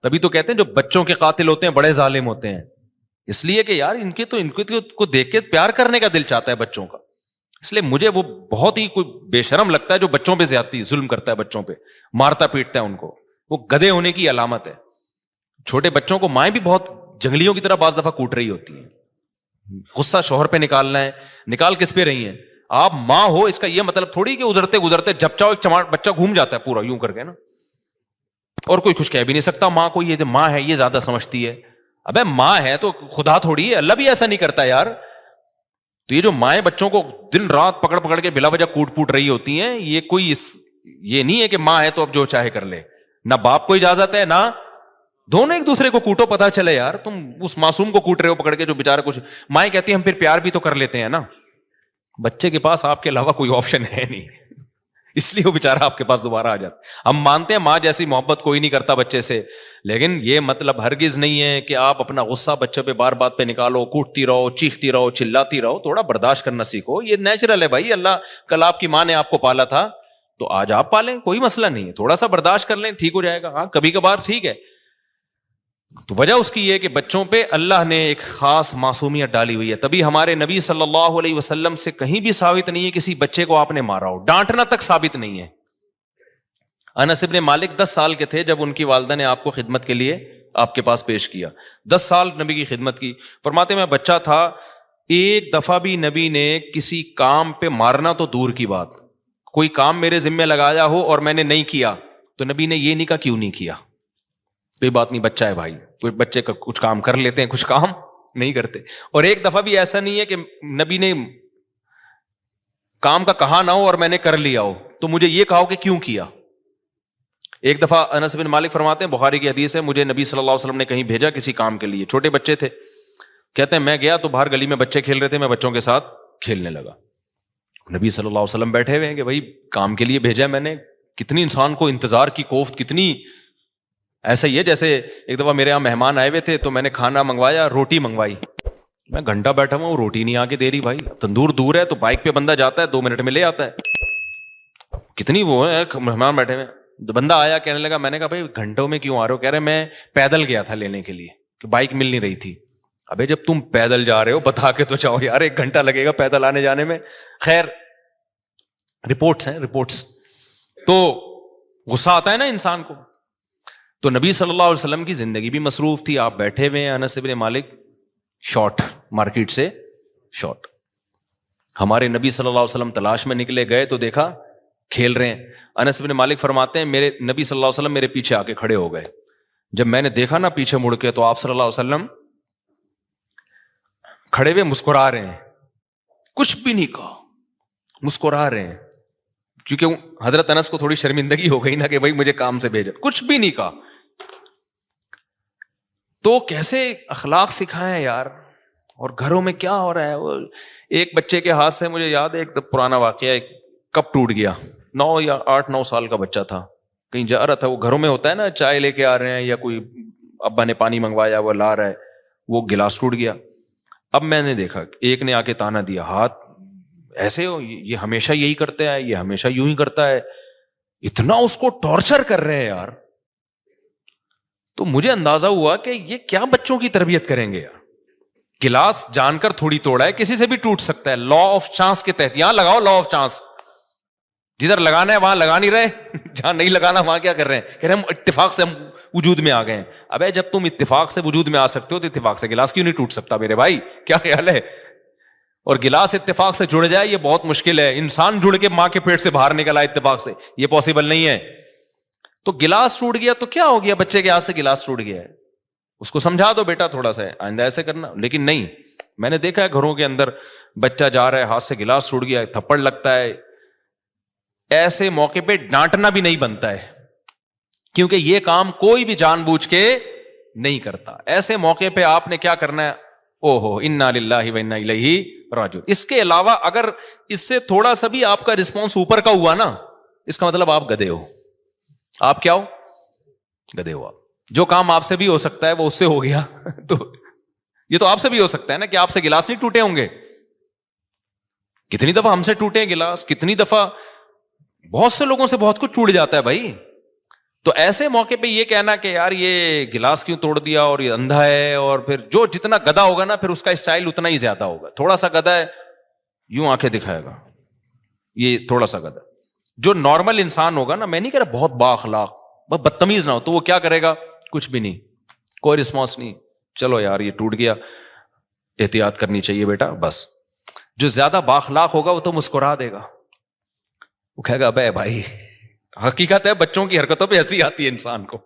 تبھی تو کہتے ہیں جو بچوں کے قاتل ہوتے ہیں بڑے ظالم ہوتے ہیں، اس لیے کہ یار ان کے کو دیکھ کے پیار کرنے کا دل چاہتا ہے بچوں کا. اس لیے مجھے وہ بہت ہی کوئی بے شرم لگتا ہے جو بچوں پہ زیادتی ظلم کرتا ہے، بچوں پہ مارتا پیٹتا ہے ان کو. وہ گدھے ہونے کی علامت ہے. چھوٹے بچوں کو مائیں بھی بہت جنگلیوں کی طرح بعض دفعہ کوٹ رہی ہوتی ہیں. غصہ شوہر پہ نکالنا ہے، نکال کس پہ رہی ہیں آپ؟ ماں ہو اس کا یہ مطلب تھوڑی کہ گزرتے گزرتے جب چاہو ایک بچہ گھوم جاتا ہے پورا یوں کر کے نا، اور کوئی کچھ کہہ بھی نہیں سکتا ماں کو. یہ جو ماں ہے یہ زیادہ سمجھتی ہے. ابے ماں ہے تو خدا تھوڑی ہے، اللہ بھی ایسا نہیں کرتا یار. تو یہ جو مائیں بچوں کو دن رات پکڑ پکڑ کے بلا وجہ کوٹ پوٹ رہی ہوتی ہیں، یہ کوئی یہ نہیں ہے کہ ماں ہے تو اب جو چاہے کر لے. نہ باپ کو اجازت ہے، نہ دونوں ایک دوسرے کو کوٹو، پتا چلے یار تم اس معصوم کو کوٹ رہے ہو پکڑ کے جو بیچارہ کچھ. مائیں کہتی ہیں ہم پھر پیار بھی تو کر لیتے ہیں نا. بچے کے پاس آپ کے علاوہ کوئی آپشن ہے نہیں، اس لیے وہ بیچارہ آپ کے پاس دوبارہ آ جاتا. ہم مانتے ہیں ماں جیسی محبت کوئی نہیں کرتا بچے سے، لیکن یہ مطلب ہرگز نہیں ہے کہ آپ اپنا غصہ بچے پہ بار بات پہ نکالو، کوٹتی رہو، چیختی رہو، چلاتی رہو. تھوڑا برداشت کرنا سیکھو، یہ نیچرل ہے بھائی. اللہ کل آپ کی ماں نے آپ کو پالا تھا تو آج آپ پالیں، کوئی مسئلہ نہیں ہے. تھوڑا سا برداشت کر لیں، ٹھیک ہو جائے گا. ہاں کبھی کبھار ٹھیک ہے. تو وجہ اس کی یہ کہ بچوں پہ اللہ نے ایک خاص معصومیت ڈالی ہوئی ہے. تبھی ہمارے نبی صلی اللہ علیہ وسلم سے کہیں بھی ثابت نہیں ہے کسی بچے کو آپ نے مارا ہو. ڈانٹنا تک ثابت نہیں ہے. انس بن مالک 10 سال کے تھے جب ان کی والدہ نے آپ کو خدمت کے لیے آپ کے پاس پیش کیا. 10 سال نبی کی خدمت کی. فرماتے میں بچہ تھا، ایک دفعہ بھی نبی نے کسی کام پہ مارنا تو دور کی بات، کوئی کام میرے ذمہ لگایا ہو اور میں نے نہیں کیا تو نبی نے یہ نہیں کہا کیوں نہیں کیا. کوئی بات نہیں، بچہ ہے بھائی. کوئی بچے کا کچھ کام کر لیتے ہیں، کچھ کام نہیں کرتے. اور ایک دفعہ بھی ایسا نہیں ہے کہ نبی نے کام کا کہا نہ ہو اور میں نے کر لیا ہو تو مجھے یہ کہا ہو کہ کیوں کیا. ایک دفعہ انس بن مالک فرماتے ہیں، بخاری کی حدیث ہے، مجھے نبی صلی اللہ علیہ وسلم نے کہیں بھیجا کسی کام کے لیے. چھوٹے بچے تھے. کہتے ہیں میں گیا تو باہر گلی میں بچے کھیل رہے تھے، میں بچوں کے ساتھ کھیلنے لگا. نبی صلی اللہ علیہ وسلم بیٹھے ہوئے ہیں کہ بھائی کام کے لیے بھیجا ہے میں نے. کتنی انسان کو انتظار کی کوفت کتنی. ایسا ہی ہے جیسے ایک دفعہ میرے یہاں مہمان آئے ہوئے تھے تو میں نے کھانا منگوایا، روٹی منگوائی. میں گھنٹہ بیٹھا ہوں، وہ روٹی نہیں آ کے دے رہی. بھائی تندور دور ہے تو بائک پہ بندہ جاتا ہے 2 منٹ میں لے آتا ہے. کتنی وہ ہے مہمان بیٹھے ہوئے. بندہ آیا کہنے لگا، میں نے کہا بھائی گھنٹوں میں کیوں آ رہے ہو؟ کہہ رہے میں پیدل گیا تھا لینے کے لیے کہ بائک مل نہیں رہی تھی. ابے جب تم پیدل جا رہے ہو بتا کے تو جاؤ یار، 1 گھنٹہ لگے گا پیدل آنے جانے میں. خیر رپورٹس ہیں رپورٹس. تو غصہ آتا ہے نا انسان کو. تو نبی صلی اللہ علیہ وسلم کی زندگی بھی مصروف تھی. آپ بیٹھے ہوئے ہیں، انس بن مالک شارٹ مارکیٹ سے شارٹ. ہمارے نبی صلی اللہ علیہ وسلم تلاش میں نکلے، گئے تو دیکھا کھیل رہے ہیں. انس بن مالک فرماتے ہیں میرے نبی صلی اللہ علیہ وسلم میرے پیچھے آ کے کھڑے ہو گئے. جب میں نے دیکھا نا پیچھے مڑ کے تو آپ صلی اللہ علیہ وسلم کھڑے ہوئے مسکرا رہے ہیں. کچھ بھی نہیں کہا، مسکرا رہے ہیں. کیونکہ حضرت انس کو تھوڑی شرمندگی ہو گئی نا کہ بھائی مجھے کام سے بھیجا. کچھ بھی نہیں کہا. تو کیسے اخلاق سکھائیں یار. اور گھروں میں کیا ہو رہا ہے. ایک بچے کے ہاتھ سے مجھے یاد ہے ایک پرانا واقعہ، ایک کپ ٹوٹ گیا. 9 یا 8-9 سال کا بچہ تھا، کہیں جا رہا تھا. وہ گھروں میں ہوتا ہے نا، چائے لے کے آ رہے ہیں یا کوئی ابا نے پانی منگوایا وہ لا رہا ہے، وہ گلاس ٹوٹ گیا. اب میں نے دیکھا ایک نے آ کے تانا دیا، ہاتھ ایسے ہو، یہ ہمیشہ یہی کرتا ہے، یہ ہمیشہ یوں ہی کرتا ہے. اتنا اس کو ٹارچر کر رہے ہیں یار. تو مجھے اندازہ ہوا کہ یہ کیا بچوں کی تربیت کریں گے یار. گلاس جان کر تھوڑی توڑا ہے، کسی سے بھی ٹوٹ سکتا ہے. لا آف چانس کے تحت یہاں لگاؤ لا آف چانس. جدھر لگانا ہے وہاں لگا نہیں رہے، جہاں نہیں لگانا وہاں کیا کر رہے ہیں؟ کہہ رہے ہم اتفاق سے ہم وجود میں آ گئے ہیں. ابے جب تم اتفاق سے وجود میں آ سکتے ہو تو اتفاق سے گلاس کیوں نہیں ٹوٹ سکتا میرے بھائی؟ کیا خیال ہے؟ اور گلاس اتفاق سے جڑ جائے یہ بہت مشکل ہے. انسان جڑ کے ماں کے پیٹ سے باہر نکلا اتفاق سے، یہ پاسبل نہیں ہے. تو گلاس ٹوٹ گیا تو کیا ہو گیا؟ بچے کے ہاتھ سے گلاس ٹوٹ گیا ہے، اس کو سمجھا دو بیٹا تھوڑا سا آئندہ ایسے کرنا. لیکن نہیں، میں نے دیکھا ہے گھروں کے اندر بچہ جا رہا ہے ہاتھ سے گلاس ٹوٹ گیا، تھپڑ لگتا ہے. ایسے موقع پہ ڈانٹنا بھی نہیں بنتا ہے، کیونکہ یہ کام کوئی بھی جان بوجھ کے نہیں کرتا. ایسے موقع پہ آپ نے کیا کرنا ہے؟ او ہو انا للہ و انا الیہ راجعون. اس کے علاوہ اگر اس سے تھوڑا سا بھی آپ کا رسپانس اوپر کا ہوا نا، اس کا مطلب آپ گدھے ہو. آپ کیا ہو؟ گدھے ہو. آپ جو کام آپ سے بھی ہو سکتا ہے وہ اس سے ہو گیا تو یہ تو آپ سے بھی ہو سکتا ہے نا کہ آپ سے گلاس نہیں ٹوٹے ہوں گے. کتنی دفعہ ہم سے ٹوٹے گلاس، کتنی دفعہ بہت سے لوگوں سے بہت کچھ ٹوٹ جاتا ہے بھائی. تو ایسے موقع پہ یہ کہنا کہ یار یہ گلاس کیوں توڑ دیا اور یہ اندھا ہے، اور پھر جو جتنا گدھا ہوگا نا پھر اس کا اسٹائل اتنا ہی زیادہ ہوگا. تھوڑا سا گدھا ہے یوں آنکھیں دکھائے گا، یہ تھوڑا سا گدھا. جو نارمل انسان ہوگا نا، میں نہیں کہہ رہا بہت با اخلاق، بہت بدتمیز نہ ہو، تو وہ کیا کرے گا؟ کچھ بھی نہیں، کوئی رسپانس نہیں، چلو یار یہ ٹوٹ گیا، احتیاط کرنی چاہیے بیٹا، بس. جو زیادہ با اخلاق ہوگا وہ تو مسکرا دے گا، وہ کہے گا ابے بھائی. حقیقت ہے بچوں کی حرکتوں پہ ہنسی آتی ہے انسان کو.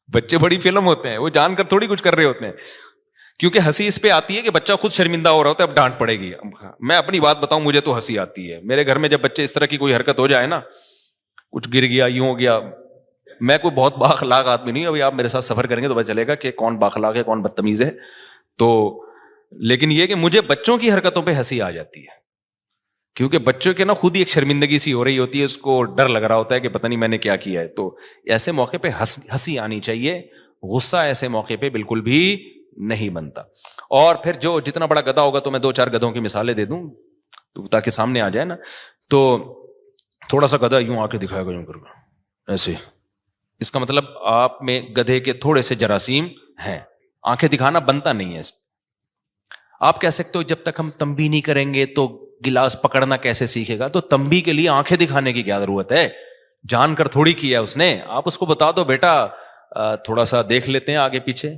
بچے بڑی فلم ہوتے ہیں، وہ جان کر تھوڑی کچھ کر رہے ہوتے ہیں، کیونکہ ہنسی اس پہ آتی ہے کہ بچہ خود شرمندہ ہو رہا ہوتا ہے، اب ڈانٹ پڑے گی. میں اپنی بات بتاؤں، مجھے تو ہنسی آتی ہے. میرے گھر میں جب بچے اس طرح کی کوئی حرکت ہو جائے نا، کچھ گر گیا، یوں ہو گیا، میں کوئی بہت بااخلاق آدمی نہیں. ابھی آپ میرے ساتھ سفر کریں گے تو پتہ چلے گا کہ کون بااخلاق ہے کون بدتمیز ہے. تو لیکن یہ کہ مجھے بچوں کی حرکتوں پہ ہنسی آ جاتی ہے، کیونکہ بچوں کے نا خود ہی ایک شرمندگی سی ہو رہی ہوتی ہے، اس کو ڈر لگ رہا ہوتا ہے کہ پتہ نہیں میں نے کیا کیا ہے. تو ایسے موقع پہ ہنسی آنی چاہیے، غصہ ایسے موقع پہ بالکل بھی نہیں بنتا. اور پھر جو جتنا بڑا گدھا ہوگا، تو میں 2-4 گدھوں کی مثالیں دے دوں تو تاکہ سامنے آ جائے نا. تو تھوڑا سا گدھا یوں آ کے دکھائے گا، یوں کر گا ایسے، اس کا مطلب آپ میں گدھے کے تھوڑے سے جراثیم ہیں. آنکھیں دکھانا بنتا نہیں ہے اس. آپ کہہ سکتے ہو جب تک ہم تنبیہ نہیں کریں گے تو گلاس پکڑنا کیسے سیکھے گا؟ تو تنبیہ کے لیے آنکھیں دکھانے کی کیا ضرورت ہے؟ جان کر تھوڑی کیا ہے اس نے. آپ اس کو بتا دو بیٹا تھوڑا سا دیکھ لیتے ہیں آگے پیچھے.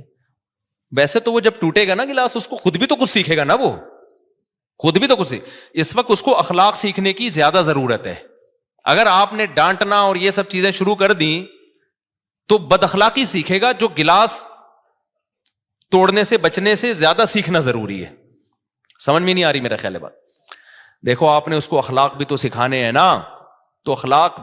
ویسے تو وہ جب ٹوٹے گا نا گلاس، اس کو خود بھی تو کچھ سیکھے گا نا، وہ خود بھی تو کچھ اس وقت اس کو اخلاق سیکھنے کی زیادہ ضرورت ہے. اگر آپ نے ڈانٹنا اور یہ سب چیزیں شروع کر دیں تو بد اخلاقی سیکھے گا. جو گلاس توڑنے سے بچنے سے زیادہ سیکھنا ضروری ہے. سمجھ میں نہیں آ رہی میرا خیال ہے بات؟ دیکھو آپ نے اس کو اخلاق بھی تو سکھانے ہیں نا، تو اخلاق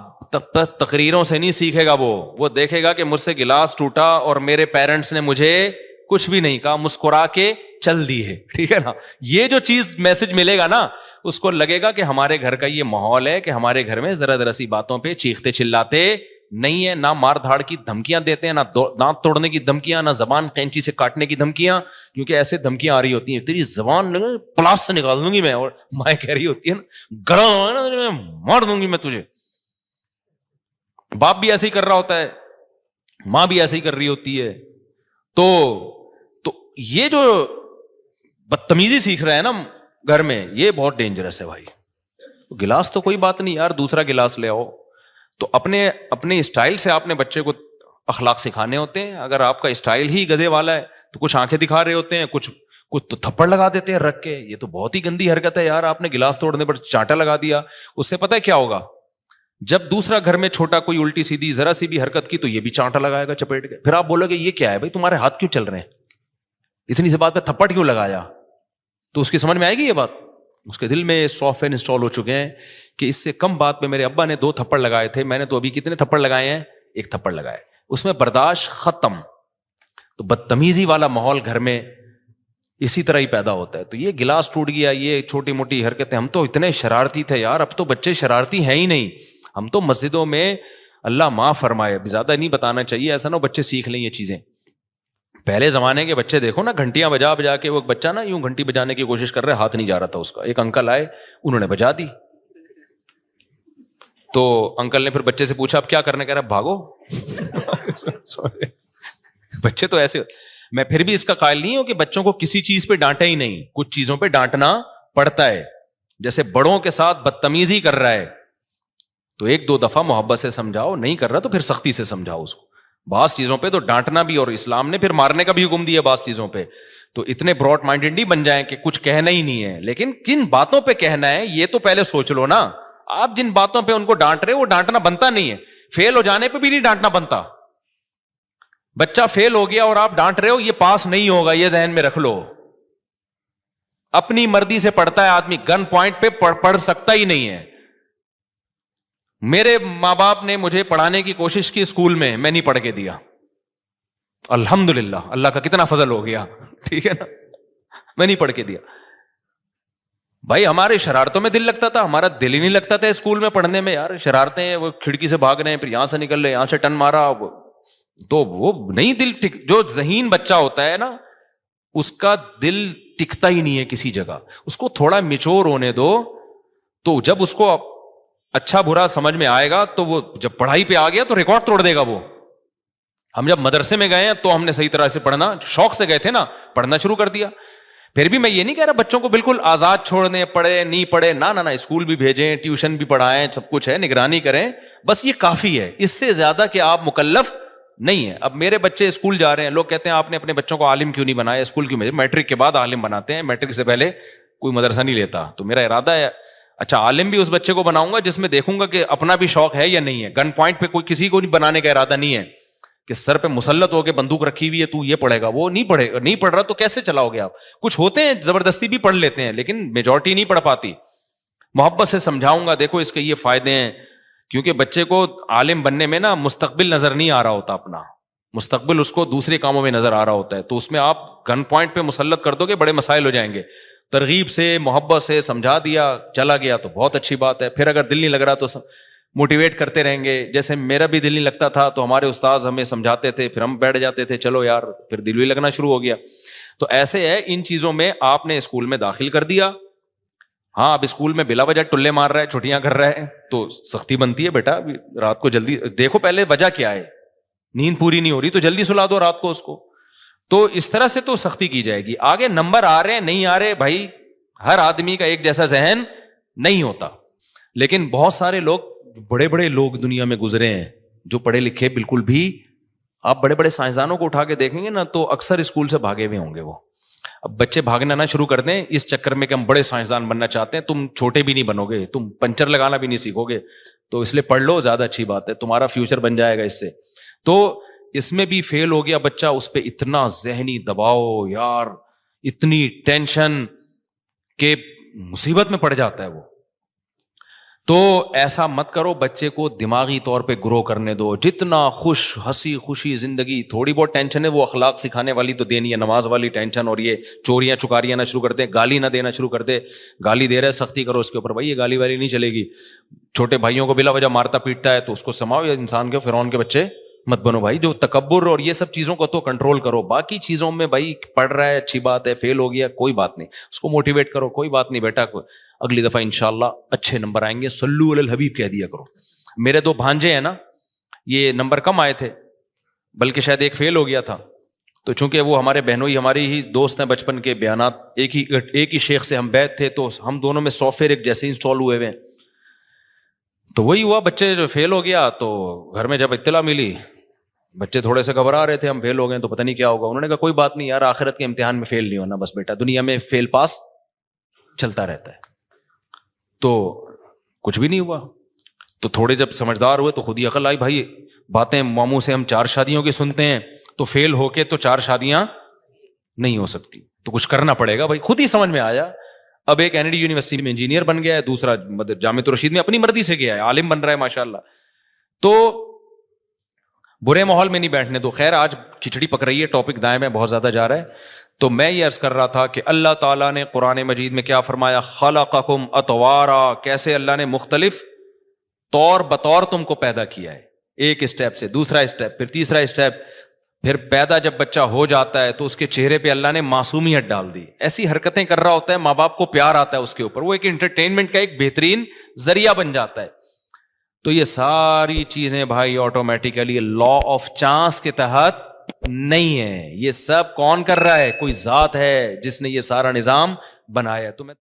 تقریروں سے نہیں سیکھے گا. وہ دیکھے گا کہ مجھ سے گلاس ٹوٹا اور میرے پیرنٹس نے مجھے کچھ بھی نہیں کہا، مسکرا کے چل دی ہے. ٹھیک ہے نا؟ یہ جو چیز میسج ملے گا نا، اس کو لگے گا کہ ہمارے گھر کا یہ ماحول ہے کہ ہمارے گھر میں ذرا ذرا سی باتوں پہ چیختے چلاتے نہیں ہے، نہ مار دھاڑ کی دھمکیاں دیتے ہیں، نہ دانت توڑنے کی دھمکیاں، نہ زبان قینچی سے کاٹنے کی دھمکیاں. کیونکہ ایسے دھمکیاں آ رہی ہوتی ہیں، تیری زبان پلاس سے نکال دوں گی میں، اور ماں کہہ رہی ہوتی ہے نا گڑا مار دوں گی میں تجھے. باپ بھی ایسے ہی کر رہا ہوتا ہے، ماں بھی ایسے ہی کر رہی ہوتی ہے. تو یہ جو بدتمیزی سیکھ رہا ہے نا گھر میں، یہ بہت ڈینجرس ہے بھائی. گلاس تو کوئی بات نہیں یار، دوسرا گلاس لے آؤ. تو اپنے اسٹائل سے آپ نے بچے کو اخلاق سکھانے ہوتے ہیں. اگر آپ کا اسٹائل ہی گدھے والا ہے تو کچھ آنکھیں دکھا رہے ہوتے ہیں، کچھ تو تھپڑ لگا دیتے ہیں رکھ کے. یہ تو بہت ہی گندی حرکت ہے یار. آپ نے گلاس توڑنے پر چانٹا لگا دیا، اس سے پتہ ہے کیا ہوگا؟ جب دوسرا گھر میں چھوٹا کوئی الٹی سیدھی ذرا سی بھی حرکت کی تو یہ بھی چانٹا لگائے گا چپیٹ کے. پھر آپ بولو گے یہ کیا ہے بھائی، تمہارے ہاتھ کیوں چل رہے ہیں، اتنی سی بات پہ تھپڑ کیوں لگایا؟ تو اس کی سمجھ میں آئے گی یہ بات. اس کے دل میں سافٹ ویئر انسٹال ہو چکے ہیں کہ اس سے کم بات پہ میرے ابا نے 2 تھپڑ لگائے تھے، میں نے تو ابھی کتنے تھپڑ لگائے ہیں؟ 1 تھپڑ لگائے. اس میں برداشت ختم. تو بدتمیزی والا ماحول گھر میں اسی طرح ہی پیدا ہوتا ہے. تو یہ گلاس ٹوٹ گیا، یہ چھوٹی موٹی حرکتیں، ہم تو اتنے شرارتی تھے یار، اب تو بچے شرارتی ہیں ہی نہیں. ہم تو مسجدوں میں اللہ معاف فرمائے، زیادہ نہیں بتانا چاہیے، ایسا نہ بچے سیکھ لیں یہ چیزیں. پہلے زمانے کے بچے دیکھو نا، گھنٹیاں بجا بجا کے، وہ بچہ نا یوں گھنٹی بجانے کی کوشش کر رہے، ہاتھ نہیں جا رہا تھا اس کا. ایک انکل آئے، انہوں نے بجا دی. تو انکل نے پھر بچے سے پوچھا اب کیا کرنے، کہہ رہا بھاگو. بچے تو ایسے. میں پھر بھی اس کا قائل نہیں ہوں کہ بچوں کو کسی چیز پہ ڈانٹے ہی نہیں، کچھ چیزوں پہ ڈانٹنا پڑتا ہے. جیسے بڑوں کے ساتھ بدتمیزی کر رہا ہے تو 1-2 دفعہ محبت سے سمجھاؤ، نہیں کر رہا تو پھر سختی سے سمجھاؤ اس کو. بعض چیزوں پہ تو ڈانٹنا بھی، اور اسلام نے پھر مارنے کا بھی حکم دیا بعض چیزوں پہ. تو اتنے براڈ مائنڈڈ نہیں بن جائیں کہ کچھ کہنا ہی نہیں ہے، لیکن کن باتوں پہ کہنا ہے یہ تو پہلے سوچ لو نا. آپ جن باتوں پہ ان کو ڈانٹ رہے وہ ڈانٹنا بنتا نہیں ہے. فیل ہو جانے پہ بھی نہیں ڈانٹنا بنتا. بچہ فیل ہو گیا اور آپ ڈانٹ رہے ہو، یہ پاس نہیں ہوگا، یہ ذہن میں رکھ لو. اپنی مرضی سے پڑھتا ہے آدمی، گن پوائنٹ پہ پڑھ سکتا ہی نہیں ہے. میرے ماں باپ نے مجھے پڑھانے کی کوشش کی اسکول میں نہیں پڑھ کے دیا. الحمدللہ، اللہ کا کتنا فضل ہو گیا. ٹھیک ہے نا، میں نہیں پڑھ کے دیا. بھائی ہمارے شرارتوں میں دل لگتا تھا، ہمارا دل ہی نہیں لگتا تھا اسکول میں پڑھنے میں. یار شرارتیں، وہ کھڑکی سے بھاگ رہے ہیں، پھر یہاں سے نکل رہے، یہاں سے ٹن مارا، تو وہ نہیں دل جو ذہین بچہ ہوتا ہے نا، اس کا دل ٹکتا ہی نہیں ہے کسی جگہ. اس کو تھوڑا میچور ہونے دو، تو جب اس کو اچھا برا سمجھ میں آئے گا تو وہ جب پڑھائی پہ آ گیا تو ریکارڈ توڑ دے گا. وہ ہم جب مدرسے میں گئے ہیں تو ہم نے صحیح طرح سے پڑھنا، شوق سے گئے تھے نا، پڑھنا شروع کر دیا. پھر بھی میں یہ نہیں کہہ رہا بچوں کو بالکل آزاد چھوڑنے، پڑھے نہیں پڑھے، نہ اسکول بھی بھیجیں، ٹیوشن بھی پڑھائیں، سب کچھ ہے، نگرانی کریں، بس یہ کافی ہے. اس سے زیادہ کہ آپ مکلف نہیں ہے. اب میرے بچے اسکول جا رہے ہیں، لوگ کہتے ہیں آپ نے اپنے بچوں کو عالم کیوں نہیں بنایا، اسکول کیوں بھیجے؟ میٹرک کے بعد عالم بناتے ہیں، میٹرک سے پہلے کوئی مدرسہ نہیں لیتا. تو میرا ارادہ ہے اچھا عالم بھی اس بچے کو بناؤں گا جس میں دیکھوں گا کہ اپنا بھی شوق ہے یا نہیں ہے. گن پوائنٹ پہ کوئی کسی کو نہیں بنانے کا ارادہ نہیں ہے کہ سر پہ مسلط ہو کے بندوق رکھی ہوئی ہے تو یہ پڑھے گا، وہ نہیں پڑھے گا، نہیں پڑھ رہا تو کیسے چلاؤ گے آپ؟ کچھ ہوتے ہیں زبردستی بھی پڑھ لیتے ہیں لیکن میجورٹی نہیں پڑھ پاتی. محبت سے سمجھاؤں گا دیکھو اس کے یہ فائدے ہیں، کیونکہ بچے کو عالم بننے میں نا مستقبل نظر نہیں آ رہا ہوتا، اپنا مستقبل اس کو دوسرے کاموں میں نظر آ رہا ہوتا ہے، تو اس میں آپ گن پوائنٹ پہ مسلط کر دو گے بڑے مسائل ہو جائیں گے. ترغیب سے محبت سے سمجھا دیا، چلا گیا تو بہت اچھی بات ہے. پھر اگر دل نہیں لگ رہا تو موٹیویٹ کرتے رہیں گے. جیسے میرا بھی دل نہیں لگتا تھا تو ہمارے استاذ ہمیں سمجھاتے تھے، پھر ہم بیٹھ جاتے تھے، چلو یار، پھر دل بھی لگنا شروع ہو گیا. تو ایسے ہے ان چیزوں میں. آپ نے اسکول میں داخل کر دیا، ہاں اب اسکول میں بلا وجہ ٹلے مار رہا ہے، چھٹیاں کر رہا ہے، تو سختی بنتی ہے بیٹا. رات کو جلدی دیکھو پہلے وجہ کیا ہے، نیند پوری نہیں ہو رہی تو جلدی سلا دو رات کو اس کو. تو اس طرح سے تو سختی کی جائے گی. آگے نمبر آ رہے ہیں نہیں آ رہے، بھائی ہر آدمی کا ایک جیسا ذہن نہیں ہوتا، لیکن بہت سارے لوگ، بڑے بڑے لوگ دنیا میں گزرے ہیں جو پڑھے لکھے بالکل بھی، آپ بڑے بڑے سائنسدانوں کو اٹھا کے دیکھیں گے نا تو اکثر اسکول سے بھاگے ہوئے ہوں گے وہ. اب بچے بھاگنا نہ شروع کر دیں اس چکر میں کہ ہم بڑے سائنسدان بننا چاہتے ہیں. تم چھوٹے بھی نہیں بنو گے، تم پنچر لگانا بھی نہیں سیکھو گے، تو اس لیے پڑھ لو، زیادہ اچھی بات ہے، تمہارا فیوچر بن جائے گا اس سے. تو اس میں بھی فیل ہو گیا بچہ، اس پہ اتنا ذہنی دباؤ یار، اتنی ٹینشن کہ مصیبت میں پڑ جاتا ہے وہ. تو ایسا مت کرو، بچے کو دماغی طور پہ گرو کرنے دو. جتنا ہنسی خوشی زندگی، تھوڑی بہت ٹینشن ہے وہ اخلاق سکھانے والی تو دینی ہے، نماز والی ٹینشن، اور یہ چوریاں چکاریاں نہ شروع کر دے، گالی نہ دینا شروع کر دے. گالی دے رہے سختی کرو اس کے اوپر، بھائی یہ گالی والی نہیں چلے گی. چھوٹے بھائیوں کو بلا وجہ مارتا پیٹتا ہے تو اس کو سماؤ، یا انسان کے فرعون کے بچے مت بنو بھائی. جو تکبر اور یہ سب چیزوں کو تو کنٹرول کرو. باقی چیزوں میں بھائی پڑھ رہا ہے اچھی بات ہے، فیل ہو گیا کوئی بات نہیں، اس کو موٹیویٹ کرو، کوئی بات نہیں بیٹا، اگلی دفعہ انشاءاللہ اچھے نمبر آئیں گے. صلو علی الحبیب کہہ دیا کرو. میرے 2 بھانجے ہیں نا، یہ نمبر کم آئے تھے، بلکہ شاید ایک فیل ہو گیا تھا. تو چونکہ وہ ہمارے بہنوئی ہماری ہی دوست ہیں بچپن کے، بیانات ایک ہی شیخ سے ہم بیعت تھے، تو ہم دونوں میں سافٹ ویئر ایک جیسے انسٹال ہوئے ہوئے. تو وہی ہوا، بچے جو فیل ہو گیا تو گھر میں جب اطلاع ملی، بچے تھوڑے سے گھبرا رہے تھے، ہم فیل ہو گئے تو پتہ نہیں کیا ہوگا. انہوں نے کہا کوئی بات نہیں یار، آخرت کے امتحان میں فیل نہیں ہونا بس بیٹا، دنیا میں فیل پاس چلتا رہتا ہے. تو کچھ بھی نہیں ہوا. تو تھوڑے جب سمجھدار ہوئے تو خود ہی عقل آئی، بھائی باتیں ماموں سے ہم 4 شادیوں کی سنتے ہیں، تو فیل ہو کے تو 4 شادیاں نہیں ہو سکتی، تو کچھ کرنا پڑے گا بھائی. خود ہی سمجھ میں آیا. اب ایک این ڈی یونیورسٹی میں انجینئر بن گیا ہے، دوسرا جامعۃ الرشید میں اپنی مرضی سے گیا ہے، عالم بن رہا ہے ماشاءاللہ. تو برے ماحول میں نہیں بیٹھنے دو. خیر آج کھچڑی پک رہی ہے، ٹاپک دائیں میں بہت زیادہ جا رہا ہے. تو میں یہ عرض کر رہا تھا کہ اللہ تعالیٰ نے قرآن مجید میں کیا فرمایا، خلقکم اطوارا، کیسے اللہ نے مختلف طور بطور تم کو پیدا کیا ہے. ایک اسٹیپ سے دوسرا اسٹیپ، پھر تیسرا اسٹیپ، پھر پیدا جب بچہ ہو جاتا ہے تو اس کے چہرے پہ اللہ نے معصومیت ڈال دی. ایسی حرکتیں کر رہا ہوتا ہے، ماں باپ کو پیار آتا ہے اس کے اوپر، وہ ایک انٹرٹینمنٹ کا ایک بہترین ذریعہ بن جاتا ہے. تو یہ ساری چیزیں بھائی آٹومیٹیکلی لا آف چانس کے تحت نہیں ہے. یہ سب کون کر رہا ہے؟ کوئی ذات ہے جس نے یہ سارا نظام بنایا ہے. تو میں